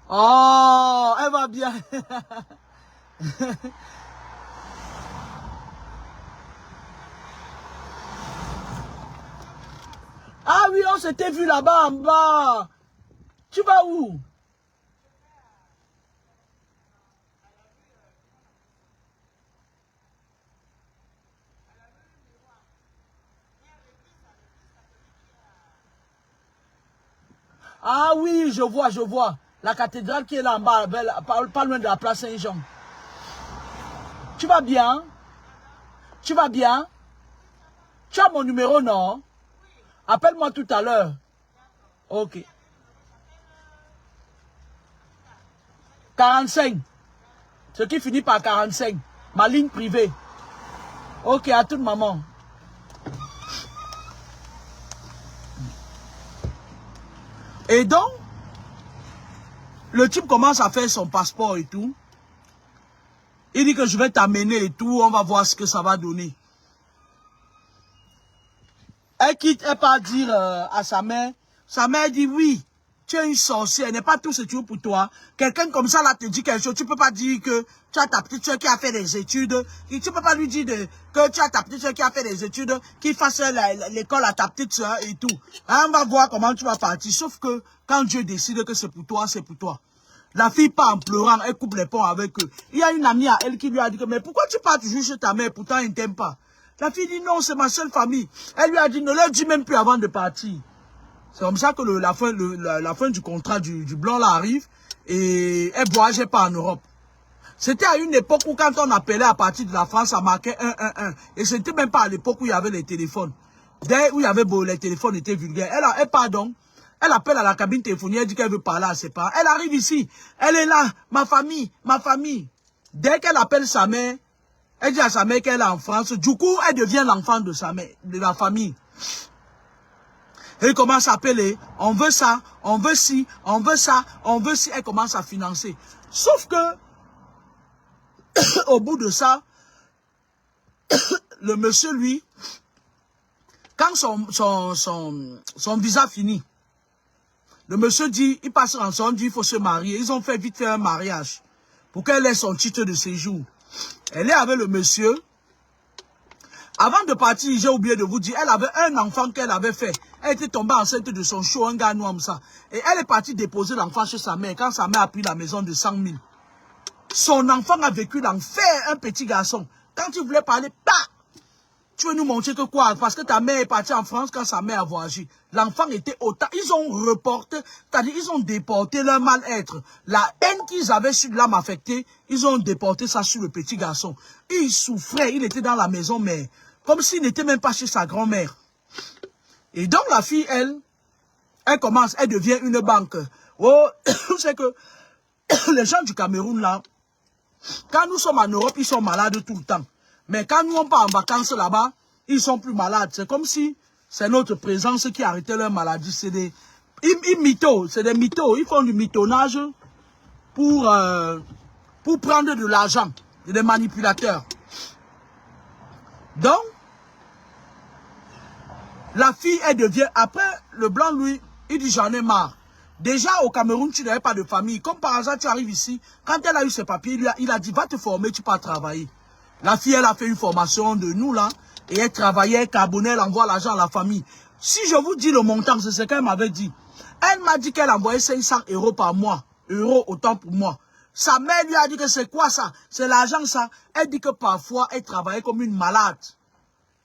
Oh, elle va bien. Ah oui, on s'était vu là-bas en bas. Tu vas où? Ah oui, je vois. La cathédrale qui est là en bas, pas loin de la place Saint-Jean. Tu vas bien? Tu vas bien? Tu as mon numéro, non? Appelle-moi tout à l'heure. Ok. 45. Ce qui finit par 45. Ma ligne privée. Ok, à toute maman. Et donc, le type commence à faire son passeport et tout. Il dit que je vais t'amener et tout. On va voir ce que ça va donner. Elle quitte, elle part dire à sa mère. Sa mère dit oui. Tu es une sorcière, n'est pas tout ce que tu veux pour toi. Quelqu'un comme ça là te dit quelque chose, tu peux pas dire que tu as ta petite soeur qui a fait des études. Et tu peux pas lui dire que tu as ta petite soeur qui a fait des études, qui fasse l'école à ta petite soeur et tout. Hein, on va voir comment tu vas partir. Sauf que quand Dieu décide que c'est pour toi, c'est pour toi. La fille part en pleurant, elle coupe les ponts avec eux. Il y a une amie à elle qui lui a dit que mais pourquoi tu pars toujours chez ta mère, pourtant elle ne t'aime pas. La fille dit non, c'est ma seule famille. Elle lui a dit ne leur dis même plus avant de partir. C'est comme ça que la fin du contrat du blanc là arrive et elle ne voyageait pas en Europe. C'était à une époque où quand on appelait à partir de la France, ça marquait 111. Et ce n'était même pas à l'époque où il y avait les téléphones. Dès où il y avait les téléphones étaient vulgaires. Elle appelle à la cabine téléphonique, elle dit qu'elle veut parler à ses parents. Elle arrive ici, elle est là, ma famille. Dès qu'elle appelle sa mère, Elle dit à sa mère qu'elle est en France. Du coup, elle devient l'enfant de sa mère, de la famille. Elle commence à appeler, on veut ça, on veut ci, on veut ça, on veut ci. Elle commence à financer. Sauf que, au bout de ça, le monsieur, lui, quand son visa finit, le monsieur dit, il passe en son, dit, il faut se marier. Ils ont fait vite faire un mariage pour qu'elle ait son titre de séjour. Elle est avec le monsieur. Avant de partir, j'ai oublié de vous dire, elle avait un enfant qu'elle avait fait. Elle était tombée enceinte de son show, un gars noir comme ça. Et elle est partie déposer l'enfant chez sa mère quand sa mère a pris la maison de 100 000. Son enfant a vécu l'enfer, un petit garçon. Quand il voulait parler, bah, tu veux nous montrer que quoi? Parce que ta mère est partie en France quand sa mère a voyagé. L'enfant était autant. Ils ont reporté, c'est-à-dire ils ont déporté leur mal-être. La haine qu'ils avaient sur l'âme affectée, ils ont déporté ça sur le petit garçon. Il souffrait, il était dans la maison, mais comme s'il n'était même pas chez sa grand-mère. Et donc la fille, elle commence, elle devient une banque. Oh, c'est que les gens du Cameroun là, quand nous sommes en Europe, ils sont malades tout le temps. Mais quand nous on part en vacances là-bas, ils sont plus malades. C'est comme si c'est notre présence qui arrêtait leur maladie. C'est des mythos, c'est des mythos. Ils font du mythonnage pour prendre de l'argent. C'est des manipulateurs. Donc, la fille, elle devient... Après, le blanc, lui, il dit j'en ai marre. Déjà, au Cameroun, tu n'avais pas de famille. Comme par hasard, tu arrives ici. Quand elle a eu ses papiers, il a dit va te former, tu peux travailler. La fille, elle a fait une formation de nous, là. Et elle travaillait, elle carbonait, elle envoie l'argent à la famille. Si je vous dis le montant, c'est ce qu'elle m'avait dit. Elle m'a dit qu'elle envoyait 500 € par mois. Euros, autant pour moi. Sa mère lui a dit que c'est quoi ça? C'est l'argent, ça. Elle dit que parfois, elle travaillait comme une malade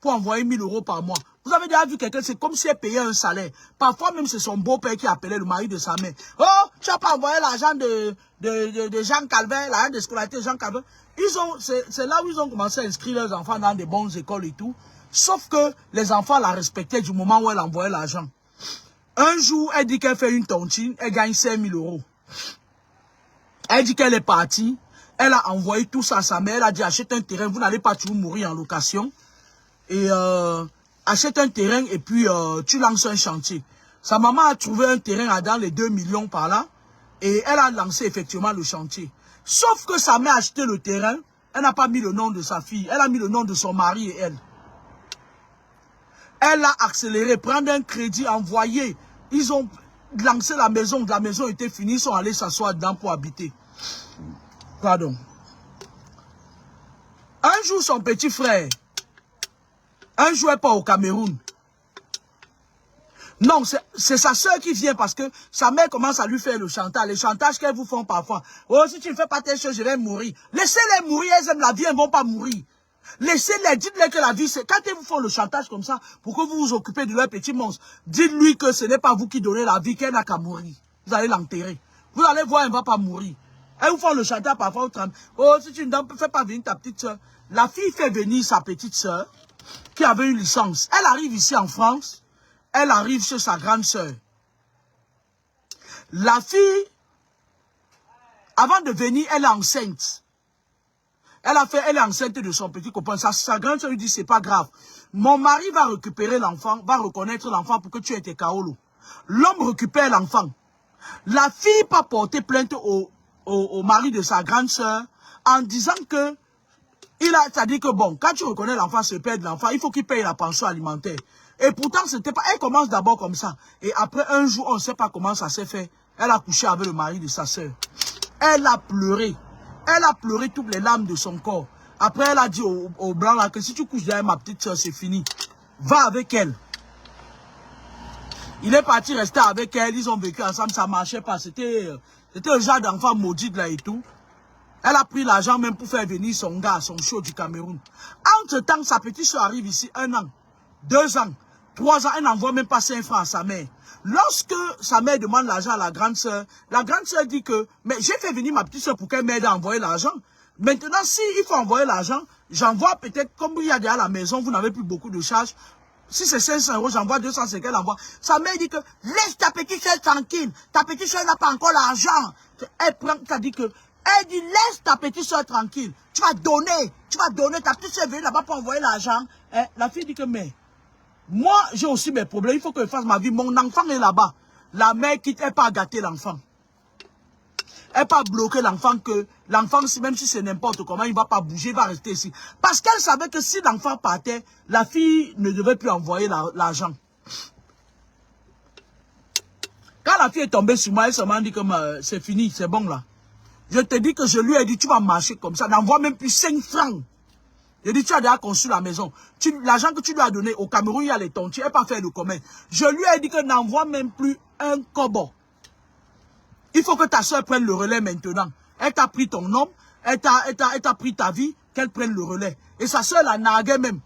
pour envoyer 1000 € par mois. Vous avez déjà vu quelqu'un, c'est comme si elle payait un salaire. Parfois même, c'est son beau-père qui appelait le mari de sa mère. Oh, tu n'as pas envoyé l'argent de Jean Calvin, l'argent de scolarité de Jean Calvin. C'est là où ils ont commencé à inscrire leurs enfants dans des bonnes écoles et tout. Sauf que les enfants la respectaient du moment où elle envoyait l'argent. Un jour, elle dit qu'elle fait une tontine, elle gagne 5000 €. Elle dit qu'elle est partie. Elle a envoyé tout ça à sa mère. Elle a dit achète un terrain, vous n'allez pas toujours mourir en location. Et achète un terrain et puis tu lances un chantier. Sa maman a trouvé un terrain dans les 2 millions par là. Et elle a lancé effectivement le chantier. Sauf que sa mère a acheté le terrain. Elle n'a pas mis le nom de sa fille. Elle a mis le nom de son mari et elle. Elle a accéléré, prendre un crédit, envoyé. Ils ont lancé la maison. La maison était finie. Ils sont allés s'asseoir dedans pour habiter. Pardon. Un jour, son petit frère, un jour, elle part au Cameroun. Non, c'est sa soeur qui vient parce que sa mère commence à lui faire le chantage. Les chantages qu'elles vous font parfois. Oh, si tu ne fais pas telle chose, je vais mourir. Laissez-les mourir, elles aiment la vie, elles ne vont pas mourir. Laissez-les, dites-les que la vie, c'est... Quand elles vous font le chantage comme ça, pour que vous vous occupez de leur petit monstre, dites-lui que ce n'est pas vous qui donnez la vie, qu'elle n'a qu'à mourir. Vous allez l'enterrer. Vous allez voir, elle ne va pas mourir. Elles vous font le chantage parfois. Oh, si tu ne fais pas venir ta petite soeur. La fille fait venir sa petite soeur qui avait une licence. Elle arrive ici en France. Elle arrive chez sa grande sœur. La fille, avant de venir, elle est enceinte. Elle est enceinte de son petit copain. Sa grande sœur lui dit, c'est pas grave. Mon mari va récupérer l'enfant, va reconnaître l'enfant pour que tu aies tes kaolo. L'homme récupère l'enfant. La fille pas porter plainte au mari de sa grande sœur en disant que c'est-à-dire que bon, quand tu reconnais l'enfant, se perd de l'enfant, il faut qu'il paye la pension alimentaire. Et pourtant, c'était pas. Elle commence d'abord comme ça. Et après un jour, on ne sait pas comment ça s'est fait. Elle a couché avec le mari de sa sœur. Elle a pleuré. Elle a pleuré toutes les larmes de son corps. Après, elle a dit au blanc là que si tu couches derrière ma petite soeur, c'est fini. Va avec elle. Il est parti rester avec elle. Ils ont vécu ensemble, ça marchait pas. C'était un genre d'enfant maudit là et tout. Elle a pris l'argent même pour faire venir son gars, son show du Cameroun. Entre-temps, sa petite soeur arrive ici 1 an, 2 ans, 3 ans. Elle n'envoie même pas 5 francs à sa mère. Lorsque sa mère demande l'argent à la grande sœur dit que, mais j'ai fait venir ma petite soeur pour qu'elle m'aide à envoyer l'argent. Maintenant, si il faut envoyer l'argent, j'envoie peut-être, comme il y a déjà à la maison, vous n'avez plus beaucoup de charges. Si c'est 500 €, j'envoie 200, c'est qu'elle envoie. Sa mère dit que, laisse ta petite soeur tranquille. Ta petite soeur n'a pas encore l'argent. Elle prend, ça dit que, Elle dit, laisse ta petite soeur tranquille. Tu vas donner. Ta petite soeur est venue là-bas pour envoyer l'argent. La fille dit que, mais, moi, j'ai aussi mes problèmes. Il faut que je fasse ma vie. Mon enfant est là-bas. La mère quitte, elle pas gâter l'enfant. Elle pas bloquer l'enfant que l'enfant, même si c'est n'importe comment, il ne va pas bouger, il va rester ici. Parce qu'elle savait que si l'enfant partait, la fille ne devait plus envoyer l'argent. Quand la fille est tombée sur moi, elle se m'a dit que c'est fini, c'est bon là. Je te dis que je lui ai dit, tu vas marcher comme ça, n'envoie même plus 5 francs. Je dis, tu as déjà conçu la maison. L'argent que tu lui as donné au Cameroun, il y a les tontiers, elle n'a pas fait le commun. Je lui ai dit que n'envoie même plus un kobo. Il faut que ta soeur prenne le relais maintenant. Elle t'a pris ton homme, elle t'a pris ta vie, qu'elle prenne le relais. Et sa soeur la narguait même.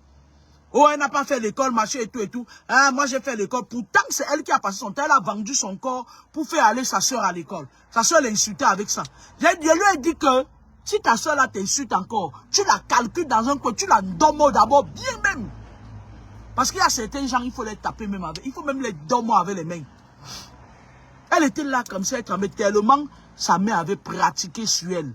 Oh, elle n'a pas fait l'école, machin et tout et tout. Ah, moi j'ai fait l'école. Pourtant, c'est elle qui a passé son temps. Elle a vendu son corps pour faire aller sa soeur à l'école. Sa soeur l'insultait avec ça. Je lui ai dit que si ta soeur là t'insulte encore, tu la calcules dans un coin, tu la dommes d'abord bien même. Parce qu'il y a certains gens, il faut les taper même avec. Il faut même les dommer avec les mains. Elle était là comme ça, elle tremblait tellement sa mère avait pratiqué sur elle.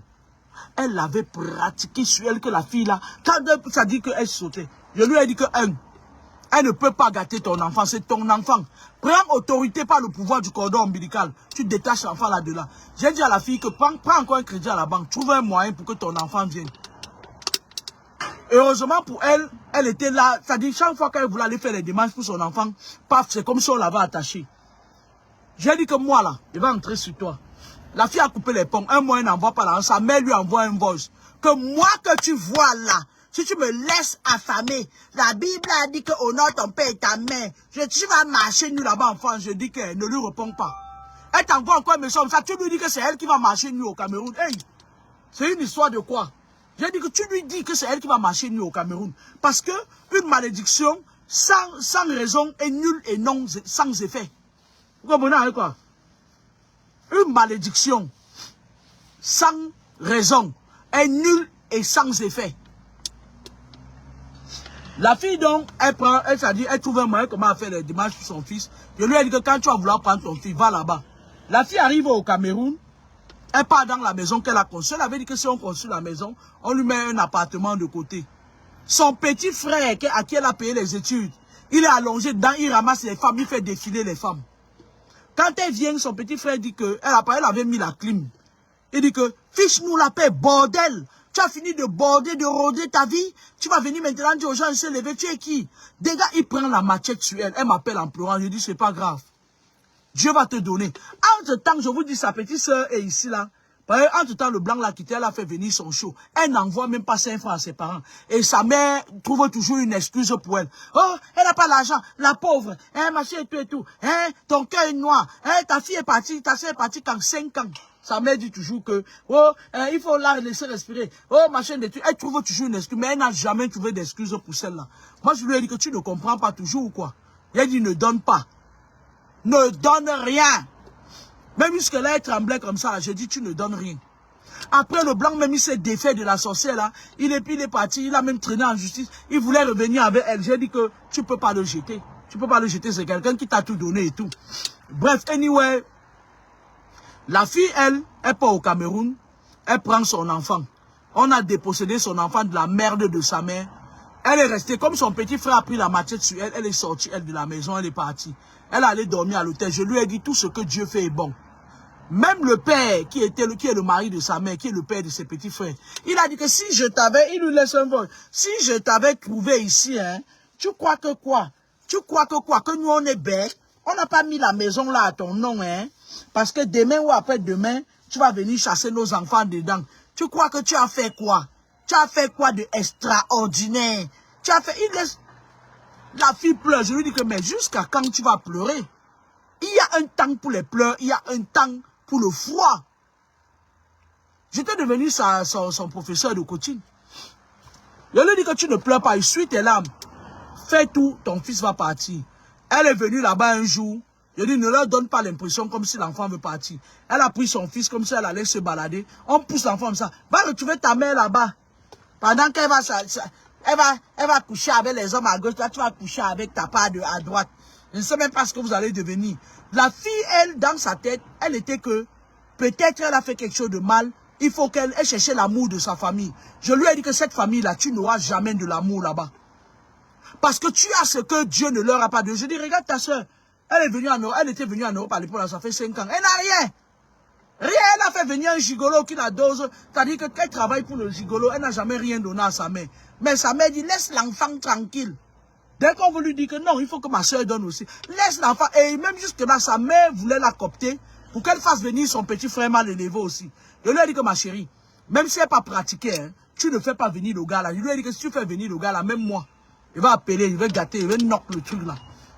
Elle avait pratiqué sur elle que la fille là, quand ça dit qu'elle sautait. Je lui ai dit que elle ne peut pas gâter ton enfant, c'est ton enfant. Prends autorité par le pouvoir du cordon ombilical. Tu détaches l'enfant là-dedans. J'ai dit à la fille que prends encore un crédit à la banque, trouve un moyen pour que ton enfant vienne. Heureusement pour elle, elle était là. C'est-à-dire chaque fois qu'elle voulait aller faire les démarches pour son enfant, paf, c'est comme si on l'avait attaché. J'ai dit que moi là, je vais entrer sur toi. La fille a coupé les ponts. Un mois, elle n'envoie pas l'argent. Sa mère lui envoie un voice. Que moi que tu vois là, si tu me laisses affamer, la Bible a dit que honore ton père et ta mère. Tu vas marcher nu là-bas en France. Je dis qu'elle ne lui répond pas. Elle t'envoie encore un message. Ça, tu lui dis que c'est elle qui va marcher nu au Cameroun. Hey, c'est une histoire de quoi? J'ai dit que tu lui dis que c'est elle qui va marcher nu au Cameroun. Parce que une malédiction sans raison est nulle et non sans effet. Vous comprenez avec quoi? Une malédiction sans raison est nulle et sans effet. La fille donc, elle trouve un moyen comment faire les démarches pour son fils. Je lui ai dit que quand tu vas vouloir prendre ton fils, va là-bas. La fille arrive au Cameroun, elle part dans la maison qu'elle a construite. Elle avait dit que si on construit la maison, on lui met un appartement de côté. Son petit frère à qui elle a payé les études, il est allongé dedans, il ramasse les femmes, il fait défiler les femmes. Quand elle vient, son petit frère dit que elle avait mis la clim. Il dit que fiche-nous la paix, bordel. Tu as fini de border, de rôder ta vie. Tu vas venir maintenant dire aux gens, se lever. Tu es qui? Des gars, il prend la machette sur elle. Elle m'appelle en pleurant. Je dis, c'est pas grave. Dieu va te donner. Entre-temps, je vous dis, sa petite soeur est ici là. Entre-temps, le blanc l'a quitté, elle a fait venir son show. Elle n'envoie même pas 5 francs à ses parents. Et sa mère trouve toujours une excuse pour elle. Oh, elle n'a pas l'argent, la pauvre. Machin et tout et tout. Ton cœur est noir. Ta fille est partie, ta soeur est partie quand 5 ans. Sa mère dit toujours que, il faut la laisser respirer. Oh, machin et tout. Elle trouve toujours une excuse, mais elle n'a jamais trouvé d'excuse pour celle-là. Moi, je lui ai dit que tu ne comprends pas toujours ou quoi. Elle dit, ne donne pas. Ne donne rien. Même jusque-là, elle tremblait comme ça. Je dis, tu ne donnes rien. Après, le blanc, même il s'est défait de la sorcière là. Il est parti, il a même traîné en justice. Il voulait revenir avec elle. J'ai dit que tu ne peux pas le jeter. Tu ne peux pas le jeter, c'est quelqu'un qui t'a tout donné et tout. Bref, anyway, la fille, elle part au Cameroun. Elle prend son enfant. On a dépossédé son enfant de la merde de sa mère. Elle est restée, comme son petit frère a pris la machette sur elle, elle est sortie, elle, de la maison, elle est partie. Elle allait dormir à l'hôtel. Je lui ai dit, tout ce que Dieu fait est bon. Même le père, qui est le mari de sa mère, qui est le père de ses petits frères, il a dit que si je t'avais, il lui laisse un vol. Si je t'avais trouvé ici, tu crois que quoi? Tu crois que quoi? Que nous on est bêtes? On n'a pas mis la maison là à ton nom, parce que demain ou après-demain, tu vas venir chasser nos enfants dedans. Tu crois que tu as fait quoi? Tu as fait quoi de extraordinaire? Tu as fait... Il laisse... La fille pleure. Je lui dis que, mais jusqu'à quand tu vas pleurer? Il y a un temps pour les pleurs. Il y a un temps pour le froid. J'étais devenu son professeur de coaching. Je lui dis que tu ne pleures pas. Il suit tes larmes. Fais tout. Ton fils va partir. Elle est venue là-bas un jour. Je dis, ne leur donne pas l'impression comme si l'enfant veut partir. Elle a pris son fils comme si elle allait se balader. On pousse l'enfant comme ça. Va retrouver ta mère là-bas. Pendant qu'elle va, elle va coucher avec les hommes à gauche, toi tu vas coucher avec ta part à droite. Je ne sais même pas ce que vous allez devenir. La fille, elle, dans sa tête, elle était que peut-être elle a fait quelque chose de mal, il faut qu'elle ait cherché l'amour de sa famille. Je lui ai dit que cette famille-là, tu n'auras jamais de l'amour là-bas. Parce que tu as ce que Dieu ne leur a pas donné. Je dis, regarde ta soeur. Elle est venue en Europe, elle était venue en Europe à l'époque, ça fait 5 ans. Elle n'a rien. Rien, elle a fait venir un gigolo qui la dose. C'est-à-dire qu'elle travaille pour le gigolo, elle n'a jamais rien donné à sa mère. Mais sa mère dit, laisse l'enfant tranquille. Dès qu'on veut lui dire que non, il faut que ma soeur donne aussi. Laisse l'enfant. Et même jusque là, sa mère voulait la copter pour qu'elle fasse venir son petit frère mal élevé aussi. Je lui ai dit que ma chérie, même si elle n'est pas pratiquée, hein, tu ne fais pas venir le gars là. Je lui ai dit que si tu fais venir le gars là, même moi, il va appeler, il va gâter, il va knock le truc là.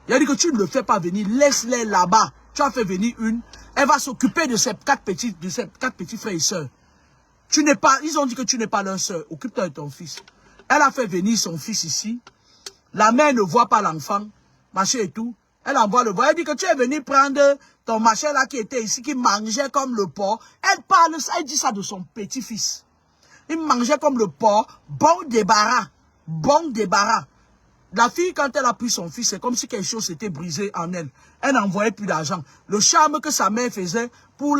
Il a dit que tu ne le fais pas venir, laisse-les là-bas. Tu as fait venir une, elle va s'occuper de ses quatre petits frères et sœurs. Tu n'es pas, ils ont dit que tu n'es pas leur sœur, occupe-toi de ton fils. Elle a fait venir son fils ici. La mère ne voit pas l'enfant, machin et tout. Elle envoie le voir. Elle dit que tu es venu prendre ton machin là qui était ici, qui mangeait comme le porc. Elle parle, elle dit ça de son petit-fils. Il mangeait comme le porc. Bon débarras. Bon débarras. La fille, quand elle a pris son fils, c'est comme si quelque chose s'était brisé en elle. Elle n'envoyait plus d'argent. Le charme que sa mère faisait pour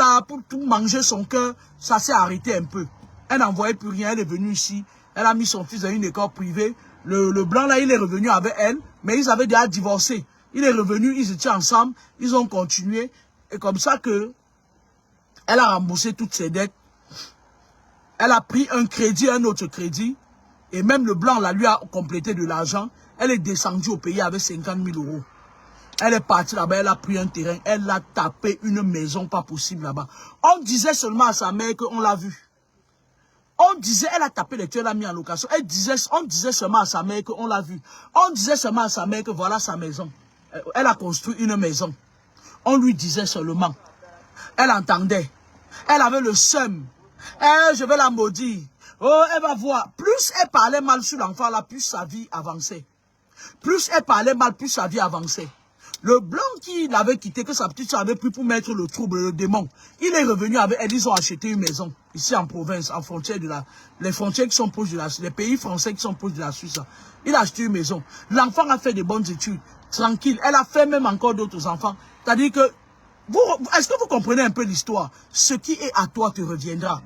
tout manger son cœur, ça s'est arrêté un peu. Elle n'envoyait plus rien. Elle est venue ici. Elle a mis son fils dans une école privée. Le blanc là, il est revenu avec elle, mais ils avaient déjà divorcé. Il est revenu, ils étaient ensemble, ils ont continué. Et comme ça que elle a remboursé toutes ses dettes. Elle a pris un crédit, un autre crédit. Et même le blanc là, lui a complété de l'argent. Elle est descendue au pays avec 50 000 €. Elle est partie là-bas, elle a pris un terrain. Elle a tapé une maison pas possible là-bas. On disait seulement à sa mère qu'on l'a vue. On disait, elle a tapé les tuyaux, elle a mis en location. On disait seulement à sa mère qu'on l'a vue. On disait seulement à sa mère que voilà sa maison. Elle a construit une maison. On lui disait seulement. Elle entendait. Elle avait le seum. Je vais la maudire. Oh, elle va voir. Plus elle parlait mal sur l'enfant là, plus sa vie avançait. Plus elle parlait mal, plus sa vie avançait. Le blanc qui l'avait quitté, que sa petite soeur avait pris pour mettre le trouble, le démon, il est revenu avec elle. Ils ont acheté une maison ici en province, en frontière de les frontières qui sont proches de la Suisse, les pays français qui sont proches de la Suisse. Là. Il a acheté une maison. L'enfant a fait de bonnes études, tranquille. Elle a fait même encore d'autres enfants. C'est-à-dire que, est-ce que vous comprenez un peu l'histoire? Ce qui est à toi te reviendra.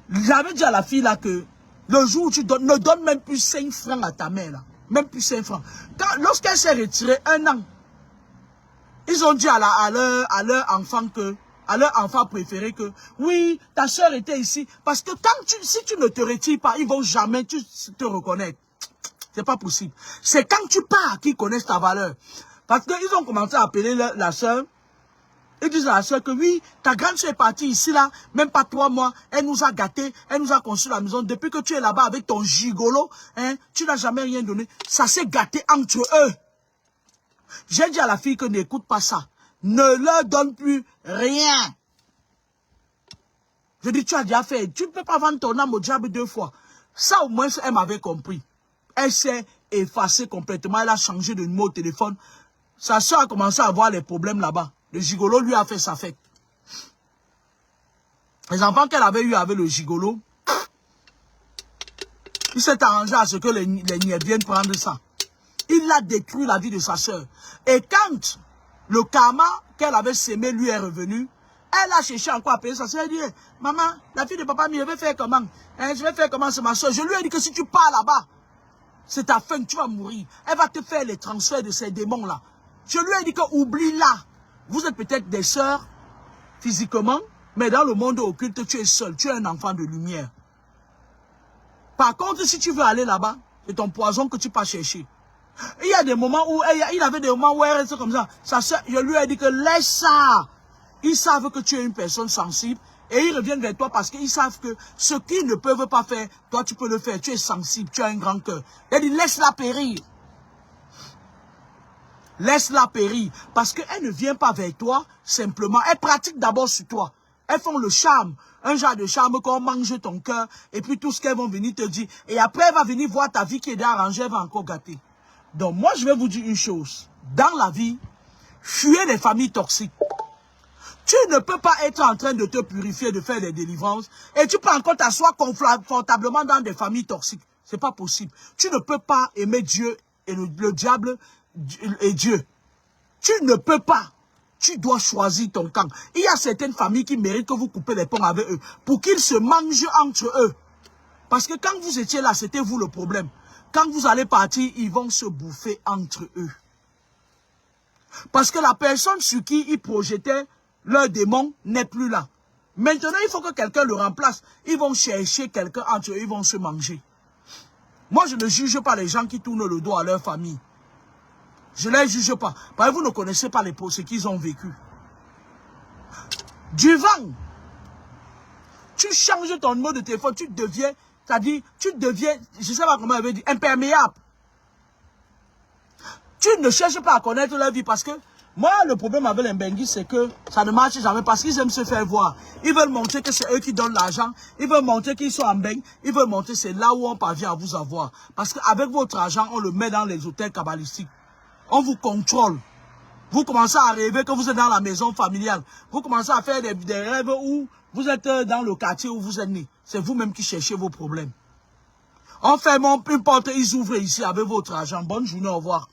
J'avais dit à la fille là que le jour où tu donnes, ne donne même plus 5 francs à ta mère là. Même plus 5 francs. Lorsqu'elle s'est retirée 1 an, ils ont dit à leur enfant préféré que, oui, ta soeur était ici. Parce que si tu ne te retires pas, ils vont jamais te reconnaître. C'est pas possible. C'est quand tu pars qu'ils connaissent ta valeur. Parce qu'ils ont commencé à appeler la soeur. Ils disent à la soeur que oui, ta grande soeur est partie ici là, même pas 3 mois. Elle nous a gâtés, elle nous a construit la maison. Depuis que tu es là-bas avec ton gigolo, hein, tu n'as jamais rien donné. Ça s'est gâté entre eux. J'ai dit à la fille que n'écoute pas ça. Ne leur donne plus rien. Je dis, tu as déjà fait. Tu ne peux pas vendre ton âme au diable 2 fois. Ça, au moins, elle m'avait compris. Elle s'est effacée complètement. Elle a changé de numéro de téléphone. Sa soeur a commencé à avoir les problèmes là-bas. Le gigolo lui a fait sa fête. Les enfants qu'elle avait eu avec le gigolo, il s'est arrangé à ce que les niais viennent prendre ça. Il a détruit la vie de sa soeur. Et quand le karma qu'elle avait sémé lui est revenu, elle a cherché encore à payer sa soeur. Elle dit, maman, la fille de papa, je vais faire comment? Je vais faire comment, c'est ma soeur. Je lui ai dit que si tu pars là-bas, c'est ta fin, tu vas mourir. Elle va te faire les transferts de ces démons-là. Je lui ai dit que oublie-la. Vous êtes peut-être des sœurs, physiquement, mais dans le monde occulte, tu es seul. Tu es un enfant de lumière. Par contre, si tu veux aller là-bas, c'est ton poison que tu peux chercher. Il y a des moments où, il avait des moments où elle reste comme ça. Sa soeur, je lui ai dit que laisse ça. Ils savent que tu es une personne sensible et ils reviennent vers toi parce qu'ils savent que ce qu'ils ne peuvent pas faire, toi tu peux le faire. Tu es sensible, tu as un grand cœur. Il dit laisse-la périr. Laisse-la périr. Parce qu'elle ne vient pas vers toi simplement. Elle pratique d'abord sur toi. Elles font le charme. Un genre de charme qu'on mange ton cœur. Et puis tout ce qu'elles vont venir te dire. Et après, elle va venir voir ta vie qui est déjà arrangée. Elle va encore gâter. Donc moi, je vais vous dire une chose. Dans la vie, fuyez les familles toxiques. Tu ne peux pas être en train de te purifier, de faire des délivrances. Et tu peux encore t'asseoir confortablement dans des familles toxiques. C'est pas possible. Tu ne peux pas aimer Dieu et le diable et Dieu. Tu ne peux pas. tu dois choisir ton camp. Il y a certaines familles qui méritent que vous coupez les ponts avec eux pour qu'ils se mangent entre eux. Parce que quand vous étiez là, c'était vous le problème. Quand vous allez partir, ils vont se bouffer entre eux. Parce que la personne sur qui ils projetaient leur démon n'est plus là. Maintenant, il faut que quelqu'un le remplace. Ils vont chercher quelqu'un entre eux, ils vont se manger. Moi, je ne juge pas les gens qui tournent le dos à leur famille. Je ne les juge pas. Parce que vous ne connaissez pas ce qu'ils ont vécu. Du vent. Tu changes ton numéro de téléphone, tu deviens, c'est-à-dire, tu deviens, je ne sais pas comment on veut dire, imperméable. Tu ne cherches pas à connaître leur vie parce que, moi, le problème avec les Mbenguis, c'est que ça ne marche jamais parce qu'ils aiment se faire voir. Ils veulent montrer que c'est eux qui donnent l'argent. Ils veulent montrer qu'ils sont en Mbeng. Ils veulent montrer que c'est là où on parvient à vous avoir. Parce qu'avec votre argent, on le met dans les hôtels kabbalistiques. On vous contrôle. Vous commencez à rêver que vous êtes dans la maison familiale. Vous commencez à faire des rêves où vous êtes dans le quartier où vous êtes né. C'est vous-même qui cherchez vos problèmes. On ferme une porte, ils ouvrent ici avec votre argent. Bonne journée, au revoir.